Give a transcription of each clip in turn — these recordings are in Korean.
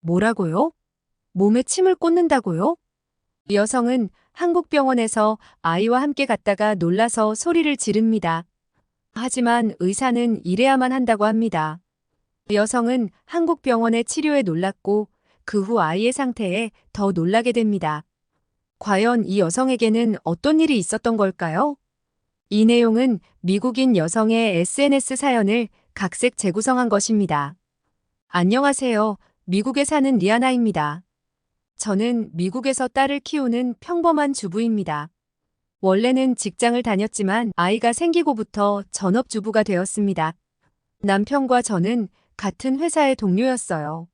뭐라고요? 몸에 침을 꽂는다고요? 여성은 한국 병원에서 아이와 함께 갔다가 놀라서 소리를 지릅니다. 하지만 의사는 이래야만 한다고 합니다. 여성은 한국 병원의 치료에 놀랐고 그 후 아이의 상태에 더 놀라게 됩니다. 과연 이 여성에게는 어떤 일이 있었던 걸까요? 이 내용은 미국인 여성의 SNS 사연을 각색 재구성한 것입니다. 안녕하세요. 미국에 사는 리아나입니다. 저는 미국에서 딸을 키우는 평범한 주부입니다. 원래는 직장을 다녔지만 아이가 생기고부터 전업주부가 되었습니다. 남편과 저는 같은 회사의 동료였어요.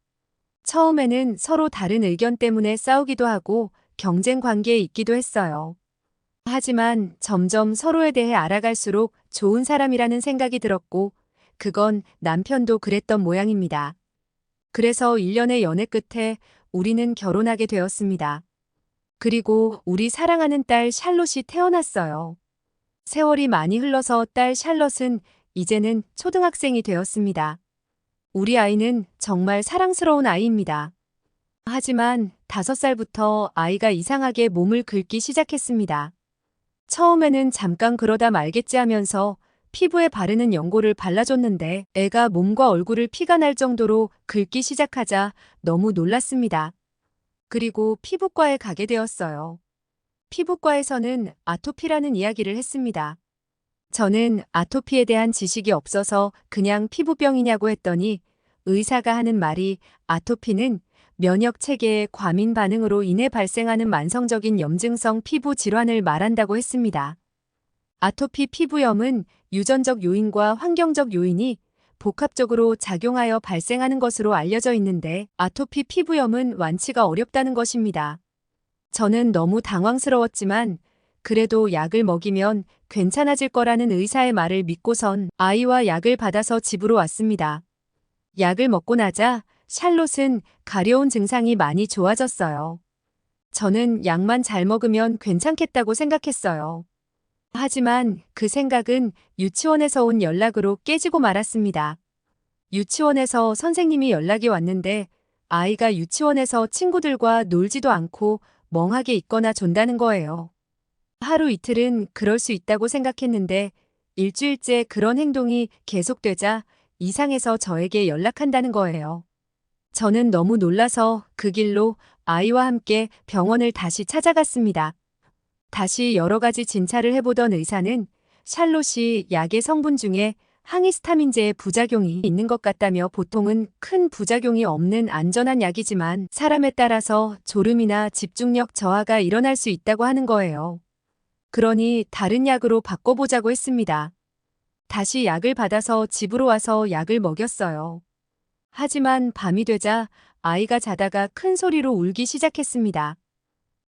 처음에는 서로 다른 의견 때문에 싸우기도 하고 경쟁 관계에 있기도 했어요. 하지만 점점 서로에 대해 알아갈수록 좋은 사람이라는 생각이 들었고, 그건 남편도 그랬던 모양입니다. 그래서 1년의 연애 끝에 우리는 결혼하게 되었습니다. 그리고 우리 사랑하는 딸 샬롯이 태어났어요. 세월이 많이 흘러서 딸 샬롯은 이제는 초등학생이 되었습니다. 우리 아이는 정말 사랑스러운 아이입니다. 하지만 5살부터 아이가 이상하게 몸을 긁기 시작했습니다. 처음에는 잠깐 그러다 말겠지 하면서 피부에 바르는 연고를 발라줬는데 애가 몸과 얼굴을 피가 날 정도로 긁기 시작하자 너무 놀랐습니다. 그리고 피부과에 가게 되었어요. 피부과에서는 아토피라는 이야기를 했습니다. 저는 아토피에 대한 지식이 없어서 그냥 피부병이냐고 했더니 의사가 하는 말이 아토피는 면역 체계의 과민 반응으로 인해 발생하는 만성적인 염증성 피부 질환을 말한다고 했습니다. 아토피 피부염은 유전적 요인과 환경적 요인이 복합적으로 작용하여 발생하는 것으로 알려져 있는데 아토피 피부염은 완치가 어렵다는 것입니다. 저는 너무 당황스러웠지만 그래도 약을 먹이면 괜찮아질 거라는 의사의 말을 믿고선 아이와 약을 받아서 집으로 왔습니다. 약을 먹고 나자 샬롯은 가려운 증상이 많이 좋아졌어요. 저는 약만 잘 먹으면 괜찮겠다고 생각했어요. 하지만 그 생각은 유치원에서 온 연락으로 깨지고 말았습니다. 유치원에서 선생님이 연락이 왔는데 아이가 유치원에서 친구들과 놀지도 않고 멍하게 있거나 존다는 거예요. 하루 이틀은 그럴 수 있다고 생각했는데 일주일째 그런 행동이 계속되자 이상해서 저에게 연락한다는 거예요. 저는 너무 놀라서 그 길로 아이와 함께 병원을 다시 찾아갔습니다. 다시 여러 가지 진찰을 해보던 의사는 샬롯이 약의 성분 중에 항히스타민제의 부작용이 있는 것 같다며 보통은 큰 부작용이 없는 안전한 약이지만 사람에 따라서 졸음이나 집중력 저하가 일어날 수 있다고 하는 거예요. 그러니 다른 약으로 바꿔보자고 했습니다. 다시 약을 받아서 집으로 와서 약을 먹였어요. 하지만 밤이 되자 아이가 자다가 큰 소리로 울기 시작했습니다.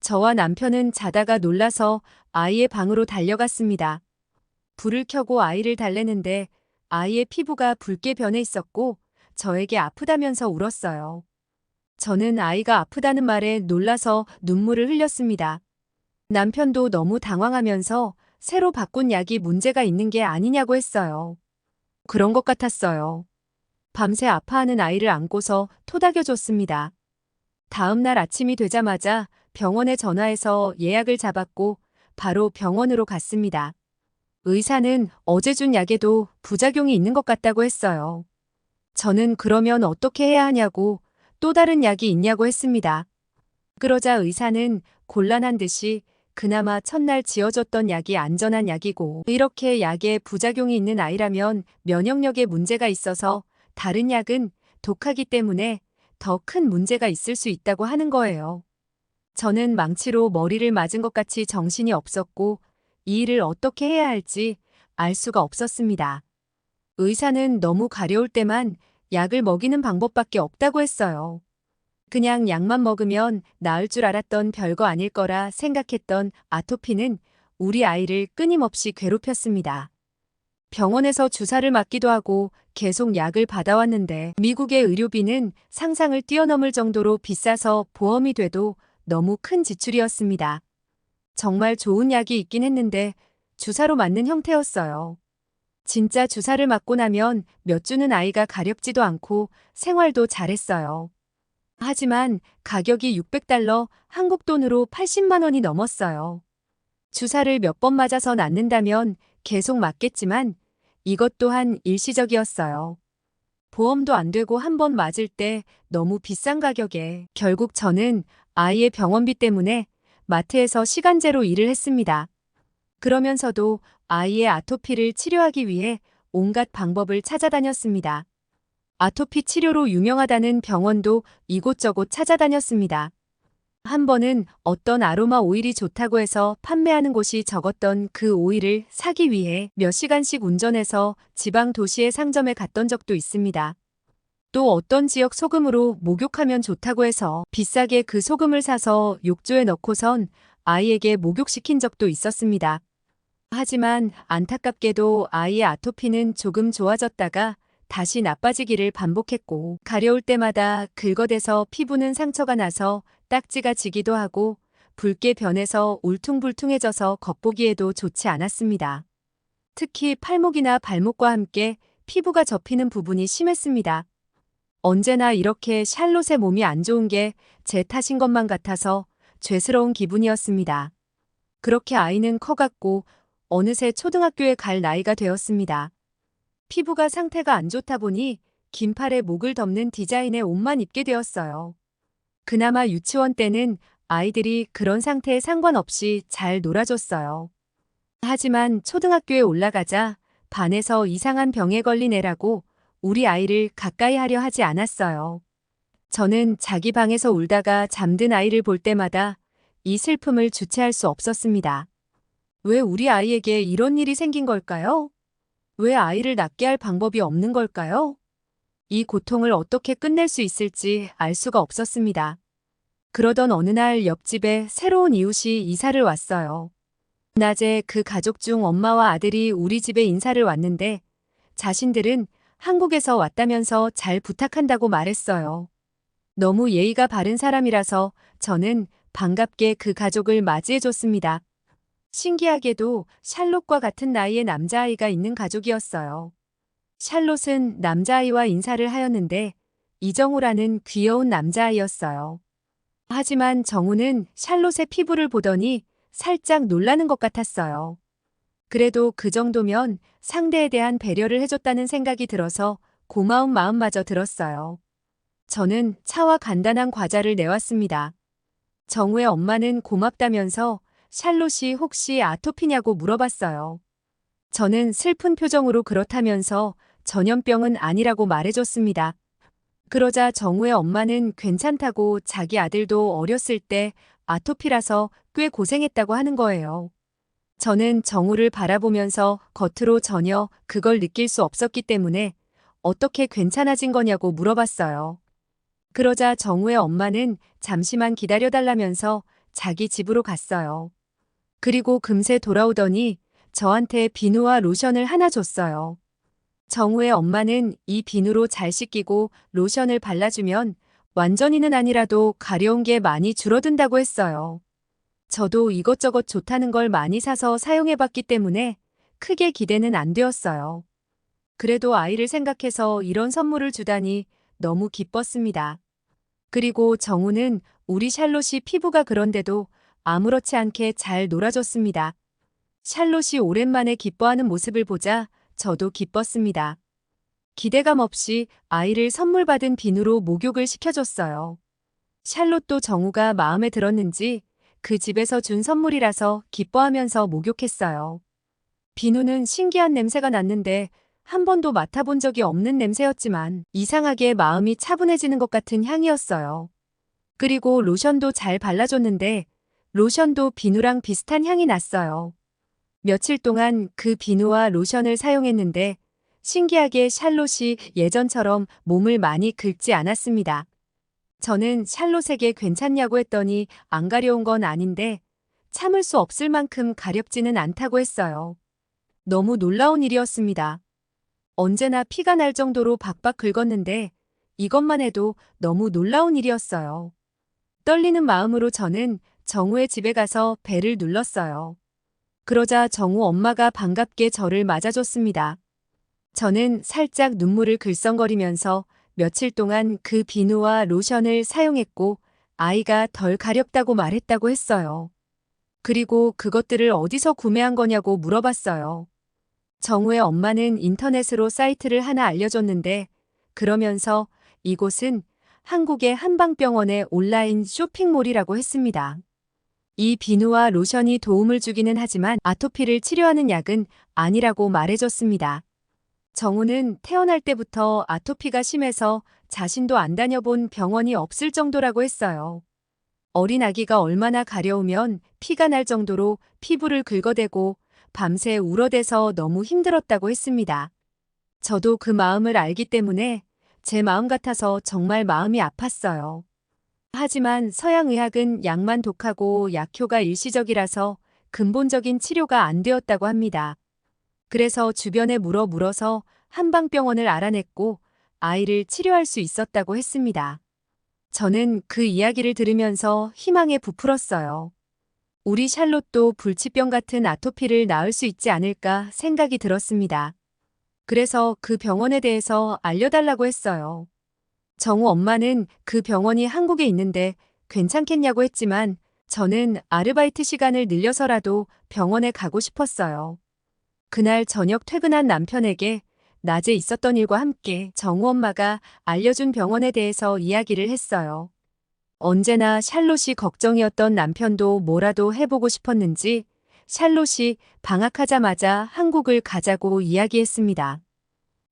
저와 남편은 자다가 놀라서 아이의 방으로 달려갔습니다. 불을 켜고 아이를 달래는데 아이의 피부가 붉게 변해 있었고 저에게 아프다면서 울었어요. 저는 아이가 아프다는 말에 놀라서 눈물을 흘렸습니다. 남편도 너무 당황하면서 새로 바꾼 약이 문제가 있는 게 아니냐고 했어요. 그런 것 같았어요. 밤새 아파하는 아이를 안고서 토닥여줬습니다. 다음 날 아침이 되자마자 병원에 전화해서 예약을 잡았고 바로 병원으로 갔습니다. 의사는 어제 준 약에도 부작용이 있는 것 같다고 했어요. 저는 그러면 어떻게 해야 하냐고 또 다른 약이 있냐고 했습니다. 그러자 의사는 곤란한 듯이 그나마 첫날 지어줬던 약이 안전한 약이고 이렇게 약에 부작용이 있는 아이라면 면역력에 문제가 있어서 다른 약은 독하기 때문에 더 큰 문제가 있을 수 있다고 하는 거예요. 저는 망치로 머리를 맞은 것 같이 정신이 없었고 이 일을 어떻게 해야 할지 알 수가 없었습니다. 의사는 너무 가려울 때만 약을 먹이는 방법밖에 없다고 했어요. 그냥 약만 먹으면 나을 줄 알았던 별거 아닐 거라 생각했던 아토피는 우리 아이를 끊임없이 괴롭혔습니다. 병원에서 주사를 맞기도 하고 계속 약을 받아왔는데 미국의 의료비는 상상을 뛰어넘을 정도로 비싸서 보험이 돼도 너무 큰 지출이었습니다. 정말 좋은 약이 있긴 했는데 주사로 맞는 형태였어요. 진짜 주사를 맞고 나면 몇 주는 아이가 가렵지도 않고 생활도 잘했어요. 하지만 가격이 600달러, 한국 돈으로 80만 원이 넘었어요. 주사를 몇 번 맞아서 낫는다면 계속 맞겠지만 이것 또한 일시적이었어요. 보험도 안 되고 한 번 맞을 때 너무 비싼 가격에 결국 저는 아이의 병원비 때문에 마트에서 시간제로 일을 했습니다. 그러면서도 아이의 아토피를 치료하기 위해 온갖 방법을 찾아다녔습니다. 아토피 치료로 유명하다는 병원도 이곳저곳 찾아다녔습니다. 한 번은 어떤 아로마 오일이 좋다고 해서 판매하는 곳이 적었던 그 오일을 사기 위해 몇 시간씩 운전해서 지방 도시의 상점에 갔던 적도 있습니다. 또 어떤 지역 소금으로 목욕하면 좋다고 해서 비싸게 그 소금을 사서 욕조에 넣고선 아이에게 목욕시킨 적도 있었습니다. 하지만 안타깝게도 아이의 아토피는 조금 좋아졌다가 다시 나빠지기를 반복했고 가려울 때마다 긁어대서 피부는 상처가 나서 딱지가 지기도 하고 붉게 변해서 울퉁불퉁해져서 겉보기에도 좋지 않았습니다. 특히 팔목이나 발목과 함께 피부가 접히는 부분이 심했습니다. 언제나 이렇게 샬롯의 몸이 안 좋은 게 제 탓인 것만 같아서 죄스러운 기분이었습니다. 그렇게 아이는 커갔고 어느새 초등학교에 갈 나이가 되었습니다. 피부가 상태가 안 좋다 보니 긴팔에 목을 덮는 디자인의 옷만 입게 되었어요. 그나마 유치원 때는 아이들이 그런 상태에 상관없이 잘 놀아줬어요. 하지만 초등학교에 올라가자 반에서 이상한 병에 걸린 애라고 우리 아이를 가까이 하려 하지 않았어요. 저는 자기 방에서 울다가 잠든 아이를 볼 때마다 이 슬픔을 주체할 수 없었습니다. 왜 우리 아이에게 이런 일이 생긴 걸까요? 왜 아이를 낫게 할 방법이 없는 걸까요? 이 고통을 어떻게 끝낼 수 있을지 알 수가 없었습니다. 그러던 어느 날 옆집에 새로운 이웃이 이사를 왔어요. 낮에 그 가족 중 엄마와 아들이 우리 집에 인사를 왔는데 자신들은 한국에서 왔다면서 잘 부탁한다고 말했어요. 너무 예의가 바른 사람이라서 저는 반갑게 그 가족을 맞이해줬습니다. 신기하게도 샬롯과 같은 나이의 남자아이가 있는 가족이었어요. 샬롯은 남자아이와 인사를 하였는데 이정우라는 귀여운 남자아이였어요. 하지만 정우는 샬롯의 피부를 보더니 살짝 놀라는 것 같았어요. 그래도 그 정도면 상대에 대한 배려를 해줬다는 생각이 들어서 고마운 마음마저 들었어요. 저는 차와 간단한 과자를 내왔습니다. 정우의 엄마는 고맙다면서 샬롯이 혹시 아토피냐고 물어봤어요. 저는 슬픈 표정으로 그렇다면서 전염병은 아니라고 말해줬습니다. 그러자 정우의 엄마는 괜찮다고 자기 아들도 어렸을 때 아토피라서 꽤 고생했다고 하는 거예요. 저는 정우를 바라보면서 겉으로 전혀 그걸 느낄 수 없었기 때문에 어떻게 괜찮아진 거냐고 물어봤어요. 그러자 정우의 엄마는 잠시만 기다려달라면서 자기 집으로 갔어요. 그리고 금세 돌아오더니 저한테 비누와 로션을 하나 줬어요. 정우의 엄마는 이 비누로 잘 씻기고 로션을 발라주면 완전히는 아니라도 가려운 게 많이 줄어든다고 했어요. 저도 이것저것 좋다는 걸 많이 사서 사용해봤기 때문에 크게 기대는 안 되었어요. 그래도 아이를 생각해서 이런 선물을 주다니 너무 기뻤습니다. 그리고 정우는 우리 샬롯이 피부가 그런데도 아무렇지 않게 잘 놀아줬습니다. 샬롯이 오랜만에 기뻐하는 모습을 보자 저도 기뻤습니다. 기대감 없이 아이를 선물 받은 비누로 목욕을 시켜줬어요. 샬롯도 정우가 마음에 들었는지 그 집에서 준 선물이라서 기뻐하면서 목욕했어요. 비누는 신기한 냄새가 났는데 한 번도 맡아본 적이 없는 냄새였지만 이상하게 마음이 차분해지는 것 같은 향이었어요. 그리고 로션도 잘 발라줬는데 로션도 비누랑 비슷한 향이 났어요. 며칠 동안 그 비누와 로션을 사용했는데 신기하게 샬롯이 예전처럼 몸을 많이 긁지 않았습니다. 저는 샬롯에게 괜찮냐고 했더니 안 가려운 건 아닌데 참을 수 없을 만큼 가렵지는 않다고 했어요. 너무 놀라운 일이었습니다. 언제나 피가 날 정도로 박박 긁었는데 이것만 해도 너무 놀라운 일이었어요. 떨리는 마음으로 저는 정우의 집에 가서 벨을 눌렀어요. 그러자 정우 엄마가 반갑게 저를 맞아줬습니다. 저는 살짝 눈물을 글썽거리면서 며칠 동안 그 비누와 로션을 사용했고 아이가 덜 가렵다고 말했다고 했어요. 그리고 그것들을 어디서 구매한 거냐고 물어봤어요. 정우의 엄마는 인터넷으로 사이트를 하나 알려줬는데 그러면서 이곳은 한국의 한방병원의 온라인 쇼핑몰이라고 했습니다. 이 비누와 로션이 도움을 주기는 하지만 아토피를 치료하는 약은 아니라고 말해줬습니다. 정우는 태어날 때부터 아토피가 심해서 자신도 안 다녀본 병원이 없을 정도라고 했어요. 어린 아기가 얼마나 가려우면 피가 날 정도로 피부를 긁어대고 밤새 울어대서 너무 힘들었다고 했습니다. 저도 그 마음을 알기 때문에 제 마음 같아서 정말 마음이 아팠어요. 하지만 서양의학은 약만 독하고 약효가 일시적이라서 근본적인 치료가 안 되었다고 합니다. 그래서 주변에 물어서 한방병원을 알아냈고 아이를 치료할 수 있었다고 했습니다. 저는 그 이야기를 들으면서 희망에 부풀었어요. 우리 샬롯도 불치병 같은 아토피를 나을 수 있지 않을까 생각이 들었습니다. 그래서 그 병원에 대해서 알려달라고 했어요. 정우 엄마는 그 병원이 한국에 있는데 괜찮겠냐고 했지만 저는 아르바이트 시간을 늘려서라도 병원에 가고 싶었어요. 그날 저녁 퇴근한 남편에게 낮에 있었던 일과 함께 정우 엄마가 알려준 병원에 대해서 이야기를 했어요. 언제나 샬롯이 걱정이었던 남편도 뭐라도 해보고 싶었는지 샬롯이 방학하자마자 한국을 가자고 이야기했습니다.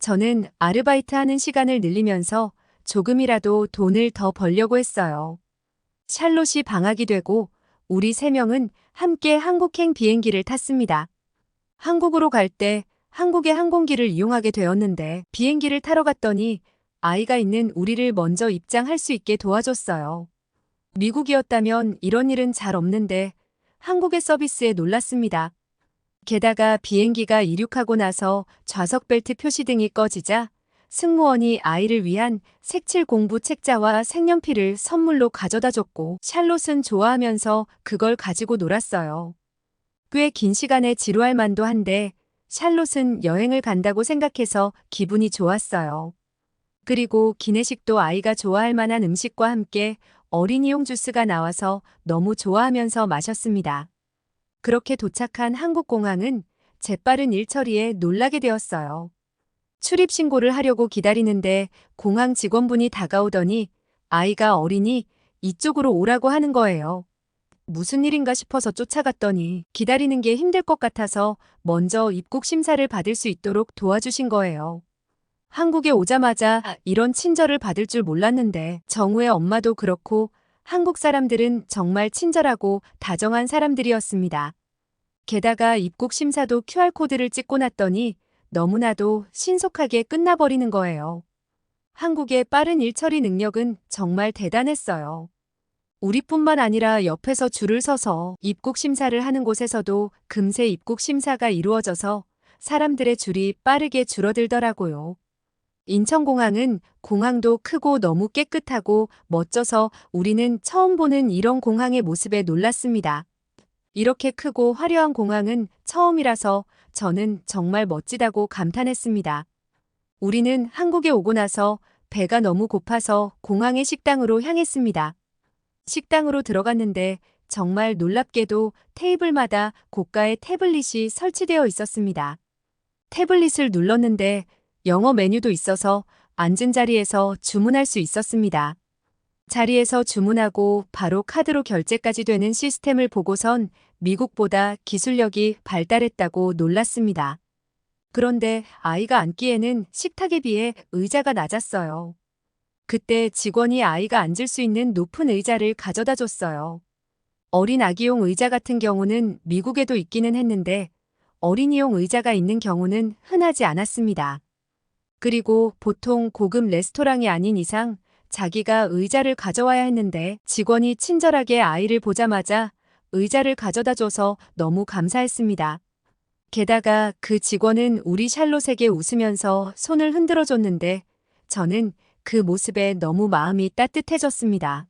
저는 아르바이트 하는 시간을 늘리면서 조금이라도 돈을 더 벌려고 했어요. 샬롯이 방학이 되고 우리 세 명은 함께 한국행 비행기를 탔습니다. 한국으로 갈 때 한국의 항공기를 이용하게 되었는데 비행기를 타러 갔더니 아이가 있는 우리를 먼저 입장할 수 있게 도와줬어요. 미국이었다면 이런 일은 잘 없는데 한국의 서비스에 놀랐습니다. 게다가 비행기가 이륙하고 나서 좌석 벨트 표시등이 꺼지자 승무원이 아이를 위한 색칠 공부 책자와 색연필을 선물로 가져다 줬고 샬롯은 좋아하면서 그걸 가지고 놀았어요. 꽤 긴 시간에 지루할 만도 한데 샬롯은 여행을 간다고 생각해서 기분이 좋았어요. 그리고 기내식도 아이가 좋아할 만한 음식과 함께 어린이용 주스가 나와서 너무 좋아하면서 마셨습니다. 그렇게 도착한 한국공항은 재빠른 일처리에 놀라게 되었어요. 출입 신고를 하려고 기다리는데 공항 직원분이 다가오더니 아이가 어리니 이쪽으로 오라고 하는 거예요. 무슨 일인가 싶어서 쫓아갔더니 기다리는 게 힘들 것 같아서 먼저 입국 심사를 받을 수 있도록 도와주신 거예요. 한국에 오자마자 이런 친절을 받을 줄 몰랐는데 정우의 엄마도 그렇고 한국 사람들은 정말 친절하고 다정한 사람들이었습니다. 게다가 입국 심사도 QR코드를 찍고 났더니 너무나도 신속하게 끝나버리는 거예요. 한국의 빠른 일처리 능력은 정말 대단했어요. 우리뿐만 아니라 옆에서 줄을 서서 입국 심사를 하는 곳에서도 금세 입국 심사가 이루어져서 사람들의 줄이 빠르게 줄어들더라고요. 인천공항은 공항도 크고 너무 깨끗하고 멋져서 우리는 처음 보는 이런 공항의 모습에 놀랐습니다. 이렇게 크고 화려한 공항은 처음이라서 저는 정말 멋지다고 감탄했습니다. 우리는 한국에 오고 나서 배가 너무 고파서 공항의 식당으로 향했습니다. 식당으로 들어갔는데 정말 놀랍게도 테이블마다 고가의 태블릿이 설치되어 있었습니다. 태블릿을 눌렀는데 영어 메뉴도 있어서 앉은 자리에서 주문할 수 있었습니다. 자리에서 주문하고 바로 카드로 결제까지 되는 시스템을 보고선 미국보다 기술력이 발달했다고 놀랐습니다. 그런데 아이가 앉기에는 식탁에 비해 의자가 낮았어요. 그때 직원이 아이가 앉을 수 있는 높은 의자를 가져다 줬어요. 어린 아기용 의자 같은 경우는 미국에도 있기는 했는데 어린이용 의자가 있는 경우는 흔하지 않았습니다. 그리고 보통 고급 레스토랑이 아닌 이상 자기가 의자를 가져와야 했는데 직원이 친절하게 아이를 보자마자 의자를 가져다 줘서 너무 감사했습니다. 게다가 그 직원은 우리 샬롯에게 웃으면서 손을 흔들어 줬는데 저는 그 모습에 너무 마음이 따뜻해졌습니다.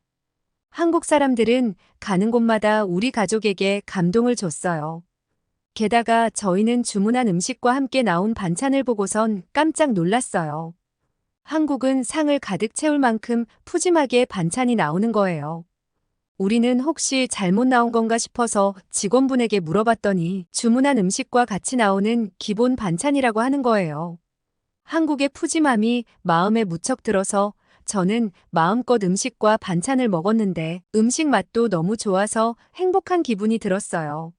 한국 사람들은 가는 곳마다 우리 가족에게 감동을 줬어요. 게다가 저희는 주문한 음식과 함께 나온 반찬을 보고선 깜짝 놀랐어요. 한국은 상을 가득 채울 만큼 푸짐하게 반찬이 나오는 거예요. 우리는 혹시 잘못 나온 건가 싶어서 직원분에게 물어봤더니 주문한 음식과 같이 나오는 기본 반찬이라고 하는 거예요. 한국의 푸짐함이 마음에 무척 들어서 저는 마음껏 음식과 반찬을 먹었는데 음식 맛도 너무 좋아서 행복한 기분이 들었어요.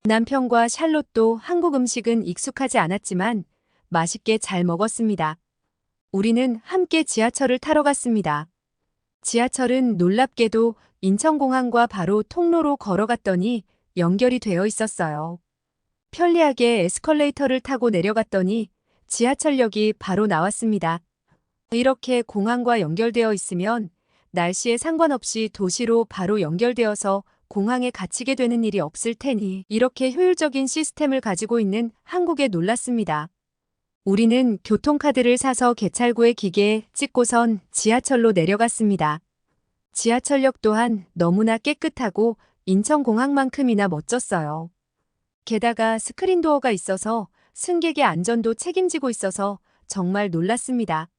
남편과 샬롯도 한국 음식은 익숙하지 않았지만 맛있게 잘 먹었습니다. 우리는 함께 지하철을 타러 갔습니다. 지하철은 놀랍게도 인천공항과 바로 통로로 걸어갔더니 연결이 되어 있었어요. 편리하게 에스컬레이터를 타고 내려갔더니 지하철역이 바로 나왔습니다. 이렇게 공항과 연결되어 있으면 날씨에 상관없이 도시로 바로 연결되어서 공항에 갇히게 되는 일이 없을 테니 이렇게 효율적인 시스템을 가지고 있는 한국에 놀랐습니다. 우리는 교통카드를 사서 개찰구의 기계에 찍고선 지하철로 내려갔습니다. 지하철역 또한 너무나 깨끗하고 인천공항만큼이나 멋졌어요. 게다가 스크린도어가 있어서 승객의 안전도 책임지고 있어서 정말 놀랐습니다.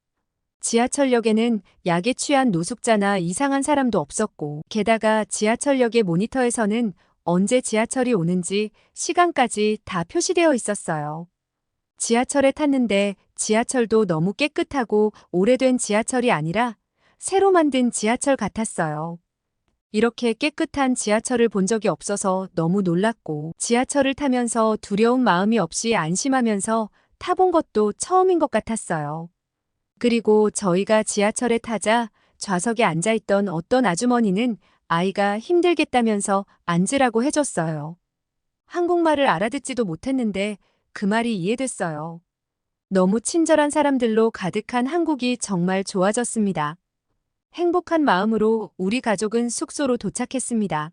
지하철역에는 약에 취한 노숙자나 이상한 사람도 없었고, 게다가 지하철역의 모니터에서는 언제 지하철이 오는지 시간까지 다 표시되어 있었어요. 지하철에 탔는데 지하철도 너무 깨끗하고 오래된 지하철이 아니라 새로 만든 지하철 같았어요. 이렇게 깨끗한 지하철을 본 적이 없어서 너무 놀랐고, 지하철을 타면서 두려운 마음이 없이 안심하면서 타본 것도 처음인 것 같았어요. 그리고 저희가 지하철에 타자 좌석에 앉아있던 어떤 아주머니는 아이가 힘들겠다면서 앉으라고 해줬어요. 한국말을 알아듣지도 못했는데 그 말이 이해됐어요. 너무 친절한 사람들로 가득한 한국이 정말 좋아졌습니다. 행복한 마음으로 우리 가족은 숙소로 도착했습니다.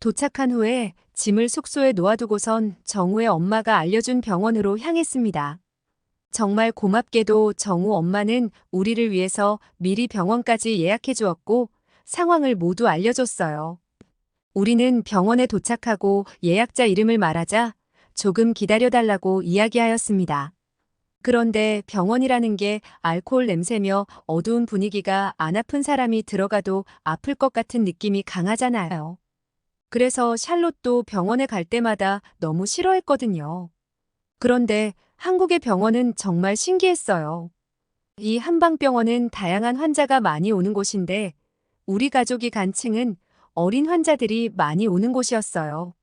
도착한 후에 짐을 숙소에 놓아두고선 정우의 엄마가 알려준 병원으로 향했습니다. 정말 고맙게도 정우 엄마는 우리를 위해서 미리 병원까지 예약해 주었고 상황을 모두 알려줬어요. 우리는 병원에 도착하고 예약자 이름을 말하자 조금 기다려달라고 이야기하였습니다. 그런데 병원이라는 게 알코올 냄새며 어두운 분위기가 안 아픈 사람이 들어가도 아플 것 같은 느낌이 강하잖아요. 그래서 샬롯도 병원에 갈 때마다 너무 싫어했거든요. 그런데 한국의 병원은 정말 신기했어요. 이 한방병원은 다양한 환자가 많이 오는 곳인데 우리 가족이 간 층은 어린 환자들이 많이 오는 곳이었어요.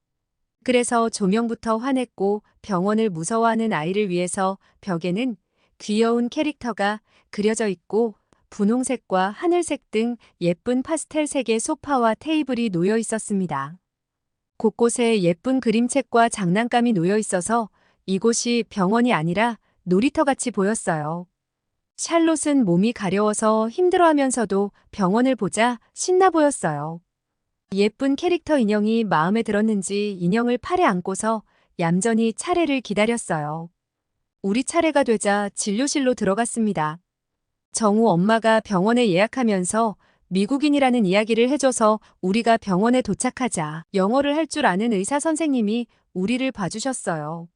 그래서 조명부터 환했고 병원을 무서워하는 아이를 위해서 벽에는 귀여운 캐릭터가 그려져 있고 분홍색과 하늘색 등 예쁜 파스텔 색의 소파와 테이블이 놓여 있었습니다. 곳곳에 예쁜 그림책과 장난감이 놓여 있어서 이곳이 병원이 아니라 놀이터같이 보였어요. 샬롯은 몸이 가려워서 힘들어하면서도 병원을 보자 신나 보였어요. 예쁜 캐릭터 인형이 마음에 들었는지 인형을 팔에 안고서 얌전히 차례를 기다렸어요. 우리 차례가 되자 진료실로 들어갔습니다. 정우 엄마가 병원에 예약하면서 미국인이라는 이야기를 해줘서 우리가 병원에 도착하자 영어를 할 줄 아는 의사 선생님이 우리를 봐주셨어요.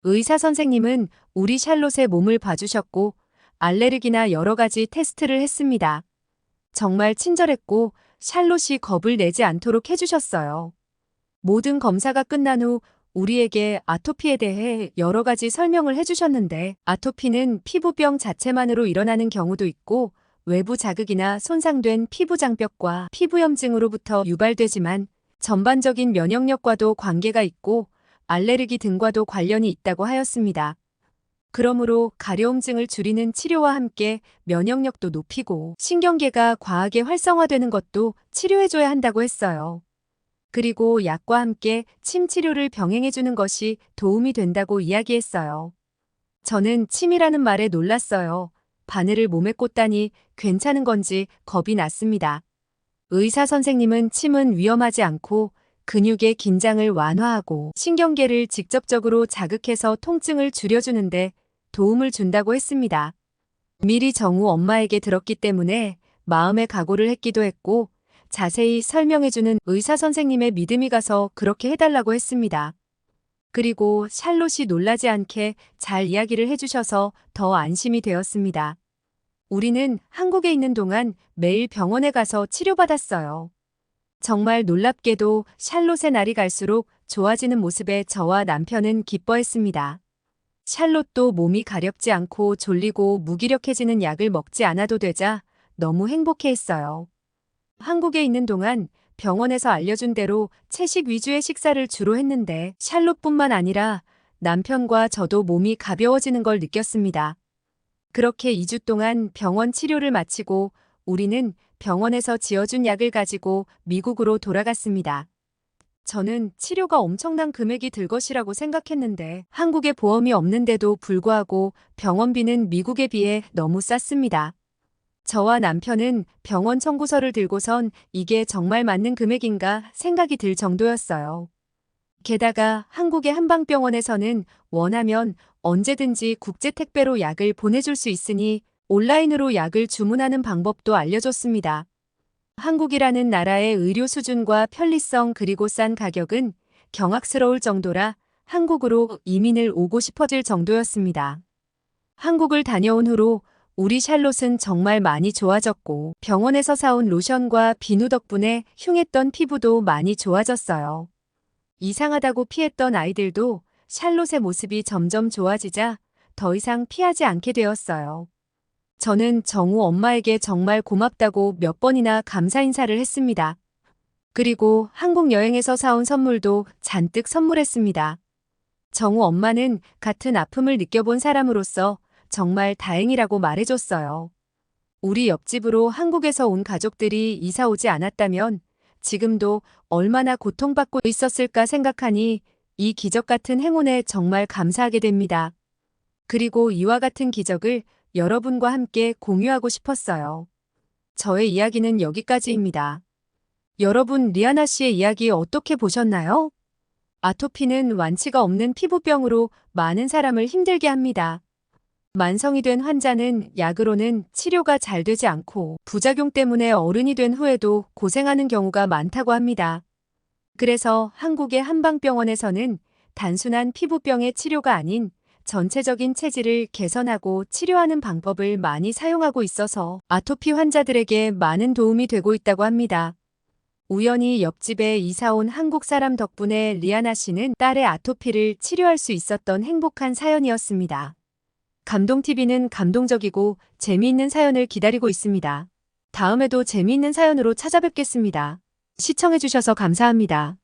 의사 선생님은 우리 샬롯의 몸을 봐주셨고 알레르기나 여러 가지 테스트를 했습니다. 정말 친절했고 샬롯이 겁을 내지 않도록 해주셨어요. 모든 검사가 끝난 후 우리에게 아토피에 대해 여러 가지 설명을 해주셨는데 아토피는 피부병 자체만으로 일어나는 경우도 있고 외부 자극이나 손상된 피부장벽과 피부염증으로부터 유발되지만 전반적인 면역력과도 관계가 있고 알레르기 등과도 관련이 있다고 하였습니다. 그러므로 가려움증을 줄이는 치료와 함께 면역력도 높이고 신경계가 과하게 활성화되는 것도 치료해줘야 한다고 했어요. 그리고 약과 함께 침 치료를 병행해주는 것이 도움이 된다고 이야기했어요. 저는 침이라는 말에 놀랐어요. 바늘을 몸에 꽂다니 괜찮은 건지 겁이 났습니다. 의사 선생님은 침은 위험하지 않고 근육의 긴장을 완화하고 신경계를 직접적으로 자극해서 통증을 줄여주는데 도움을 준다고 했습니다. 미리 정우 엄마에게 들었기 때문에 마음의 각오를 했기도 했고 자세히 설명해주는 의사 선생님의 믿음이 가서 그렇게 해달라고 했습니다. 그리고 샬롯이 놀라지 않게 잘 이야기를 해주셔서 더 안심이 되었습니다. 우리는 한국에 있는 동안 매일 병원에 가서 치료받았어요. 정말 놀랍게도 샬롯의 날이 갈수록 좋아지는 모습에 저와 남편은 기뻐했습니다. 샬롯도 몸이 가렵지 않고 졸리고 무기력해지는 약을 먹지 않아도 되자 너무 행복해했어요. 한국에 있는 동안 병원에서 알려준 대로 채식 위주의 식사를 주로 했는데 샬롯뿐만 아니라 남편과 저도 몸이 가벼워지는 걸 느꼈습니다. 그렇게 2주 동안 병원 치료를 마치고 우리는 병원에서 지어준 약을 가지고 미국으로 돌아갔습니다. 저는 치료가 엄청난 금액이 들 것이라고 생각했는데 한국에 보험이 없는데도 불구하고 병원비는 미국에 비해 너무 쌌습니다. 저와 남편은 병원 청구서를 들고선 이게 정말 맞는 금액인가 생각이 들 정도였어요. 게다가 한국의 한방병원에서는 원하면 언제든지 국제 택배로 약을 보내줄 수 있으니 온라인으로 약을 주문하는 방법도 알려줬습니다. 한국이라는 나라의 의료 수준과 편리성 그리고 싼 가격은 경악스러울 정도라 한국으로 이민을 오고 싶어질 정도였습니다. 한국을 다녀온 후로 우리 샬롯은 정말 많이 좋아졌고 병원에서 사온 로션과 비누 덕분에 흉했던 피부도 많이 좋아졌어요. 이상하다고 피했던 아이들도 샬롯의 모습이 점점 좋아지자 더 이상 피하지 않게 되었어요. 저는 정우 엄마에게 정말 고맙다고 몇 번이나 감사 인사를 했습니다. 그리고 한국 여행에서 사온 선물도 잔뜩 선물했습니다. 정우 엄마는 같은 아픔을 느껴본 사람으로서 정말 다행이라고 말해줬어요. 우리 옆집으로 한국에서 온 가족들이 이사 오지 않았다면 지금도 얼마나 고통받고 있었을까 생각하니 이 기적 같은 행운에 정말 감사하게 됩니다. 그리고 이와 같은 기적을 여러분과 함께 공유하고 싶었어요. 저의 이야기는 여기까지입니다. 여러분, 리아나 씨의 이야기 어떻게 보셨나요? 아토피는 완치가 없는 피부병으로 많은 사람을 힘들게 합니다. 만성이 된 환자는 약으로는 치료가 잘 되지 않고 부작용 때문에 어른이 된 후에도 고생하는 경우가 많다고 합니다. 그래서 한국의 한방병원에서는 단순한 피부병의 치료가 아닌 전체적인 체질을 개선하고 치료하는 방법을 많이 사용하고 있어서 아토피 환자들에게 많은 도움이 되고 있다고 합니다. 우연히 옆집에 이사온 한국 사람 덕분에 리아나 씨는 딸의 아토피를 치료할 수 있었던 행복한 사연이었습니다. 감동TV는 감동적이고 재미있는 사연을 기다리고 있습니다. 다음에도 재미있는 사연으로 찾아뵙겠습니다. 시청해주셔서 감사합니다.